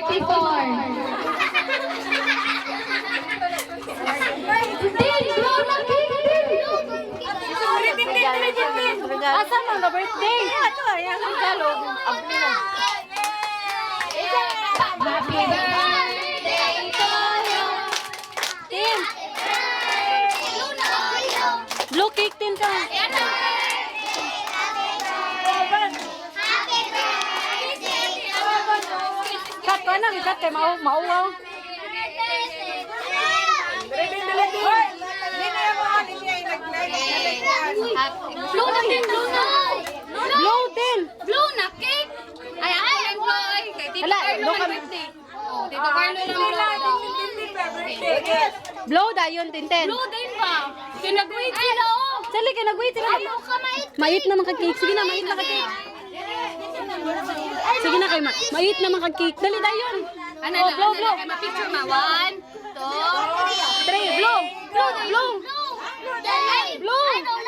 44. Din, blow na cake, din. Asa mo na birthday? Ito ay ang regalo. Abli na. Happy birthday to you. Tin. Blue cake tin ka. Kat ka na, kat kay mauwaw. Blow na din, blow na. Blow tin. Blow na cake. Ay, blow. Ay, kay Tito Hala, Carlo blow ang ka- birthday. Oh, Tito Carlo lang blow. Blow dayon tinten. Blow din ba? Kinag-wait sila, oh. Sali ka nag-wait sila. Ayaw ka mait. Mait naman ka cake. Sige na, mait na ka cake. Sige na kay mait naman ka cake. Dali dayon. Ano Oh, na, blow, ano blow. na, kay ma-picture ma. 1, 2, 3, blow. Blow. blow. Blow.